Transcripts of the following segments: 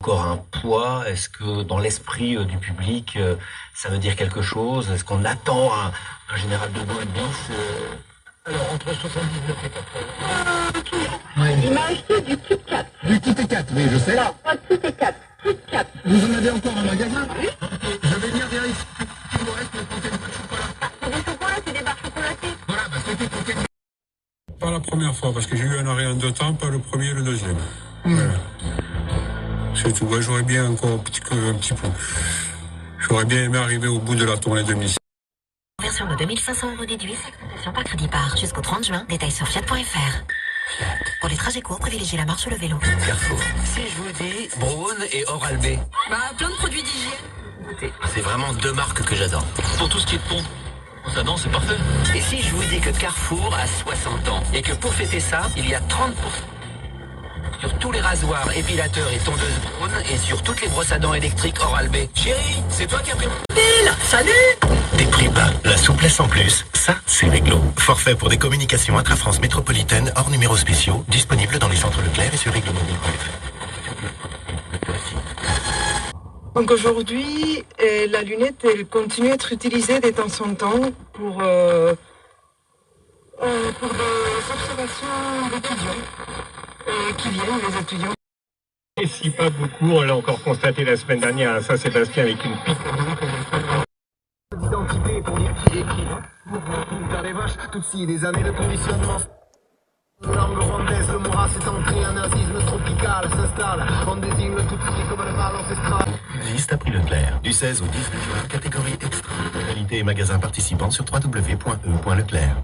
Encore un poids? Est-ce que dans l'esprit du public, ça veut dire quelque chose? Est-ce qu'on attend un général de Gaulle bis Alors, entre 79 et 80. Il m'a acheté du Kit Kat. Du Kit Kat, oui, je sais. Non, pas Kit Kat. Kit Kat. Vous en avez encore en magasin? Oui. Je vais venir vérifier. Il me reste le paquet de barres chocolat. C'est des chocolats, c'est des barres chocolatées. Voilà, c'était le paquet de... Pas la première fois, parce que j'ai eu un arrêt en 2 temps, pas le premier et le deuxième. Voilà. C'est tout. Ouais, j'aurais bien encore un petit peu. J'aurais bien aimé arriver au bout de la tournée 2006. Version de 2500 € déduits, exploitation par crédit par jusqu'au 30 juin. Détails sur Fiat.fr. Pour les trajets courts, privilégiez la marche ou le vélo. Carrefour. Si je vous dis Braun et Oral-B, Plein de produits d'hygiène. c'est vraiment deux marques que j'adore. Pour tout ce qui est de pompe, ça danse, c'est parfait. Et si je vous dis que Carrefour a 60 ans et que pour fêter ça, il y a 30% sur tous les rasoirs, épilateurs et tondeuses Braun et sur toutes les brosses à dents électriques Oral-B. Chérie, c'est toi qui as pris mon deal. Salut. Des prix bas, la souplesse en plus, ça c'est réglo. Forfait pour des communications intra-France métropolitaine hors numéros spéciaux, disponible dans les centres Leclerc et sur règlemobile.fr. Donc aujourd'hui, la lunette, elle continue à être utilisée de temps en temps pour des observations d'étudiants qui viennent, les étudiants. Et si pas beaucoup, on l'a encore constaté la semaine dernière à Saint-Sébastien avec une pique. D'identité pour dire qui est qui. Mouvement vers les vaches, toutes ci des années de conditionnement. Langue rwandaise, le mot race est entré, un nazisme tropical s'installe. On désigne le tout-petit comme le mal ancestral. Existe à prix Leclerc. Du 16 au 18 juin, catégorie extra. Modalité et magasins participants sur www.e.leclerc.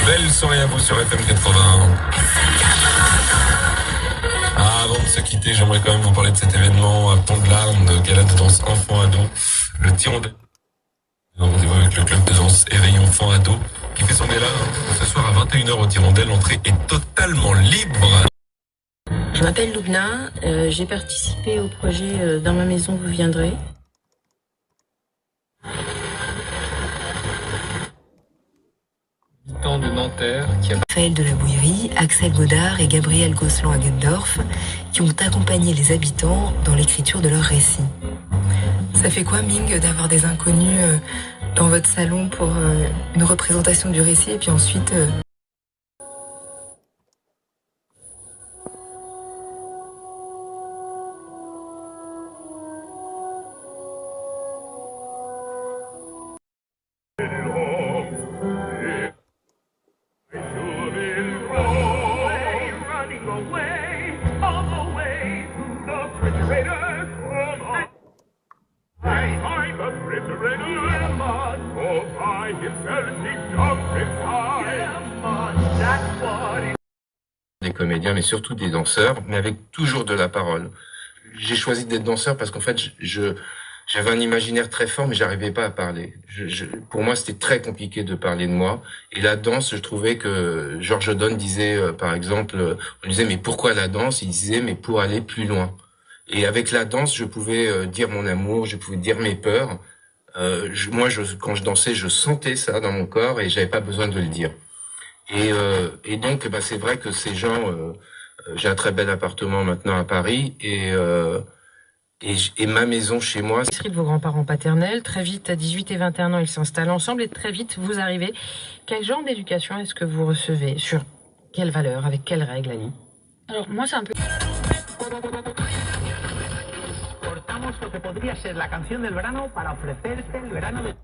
Belle soirée à vous sur FM 80. Avant de se quitter, j'aimerais quand même vous parler de cet événement à Pont-de-l'Arme, de gala de danse enfant-ado, le Tirondelle. Rendez-vous avec le club de danse Éveil enfant-ado qui fait son gala ce soir à 21 h au Tirondelle. L'entrée est totalement libre. Je m'appelle Loubna, j'ai participé au projet Dans ma maison vous viendrez. De Nanterre qui a... Raphaël de la Bouillerie, Axel Godard et Gabriel Gosselin à Gendorf qui ont accompagné les habitants dans l'écriture de leurs récits. Ça fait quoi, Ming, d'avoir des inconnus dans votre salon pour une représentation du récit et puis ensuite... Des comédiens, mais surtout des danseurs, mais avec toujours de la parole. J'ai choisi d'être danseur parce qu'en fait, j'avais un imaginaire très fort, mais j'arrivais pas à parler. Pour moi, c'était très compliqué de parler de moi. Et la danse, je trouvais que Georges Donne disait, par exemple, on disait, mais pourquoi la danse? Il disait, mais pour aller plus loin. Et avec la danse, je pouvais dire mon amour, je pouvais dire mes peurs. Quand je dansais, je sentais ça dans mon corps et j'avais pas besoin de le dire. Et donc, c'est vrai que ces gens, j'ai un très bel appartement maintenant à Paris et ma maison chez moi. De vos grands-parents paternels, très vite, à 18 et 21 ans, ils s'installent ensemble et très vite, vous arrivez. Quel genre d'éducation est-ce que vous recevez? Sur quelles valeurs? Avec quelles règles, Ali? Alors moi c'est un peu... Cortamos lo que podría ser la canción del verano para ofrecerte el verano de...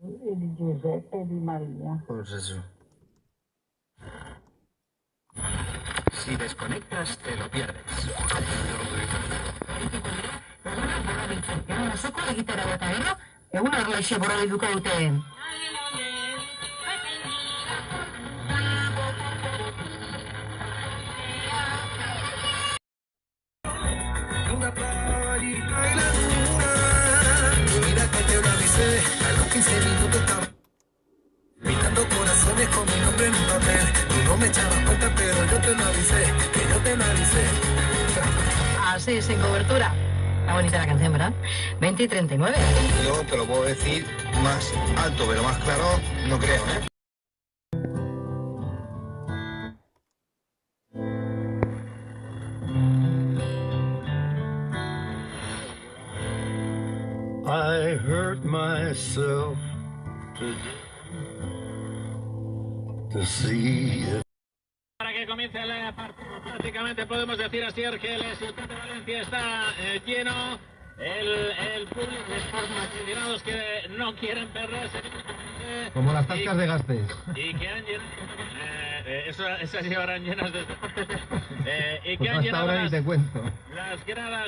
Di Giuseppe Di Maria. Oh Gesù. Si desconectas, te lo pierdes. Osoko egitera eta gero, egun erlaixe borobituko dute. Una playita y la luna. Mira que te lo avisé, a los 15 minutos estaba pintando corazones con mi nombre en un papel. Tú no me echabas cuenta, pero yo te lo avisé, que yo te lo avisé. Así, sin cobertura. Está bonita la canción, ¿verdad? 20 y 39. Yo te lo puedo decir más alto, pero más claro, no creo, ¿eh? I hurt myself to see it. Para que comience la partida, prácticamente podemos decir así que el Sultán de Valencia está lleno. El público de aficionados que no quieren perderse. Como las tascas de Gastes. Y que han llenado. Esas llevarán llenas de. Y que Pues han hasta llenado ahora ni te cuento. las gradas.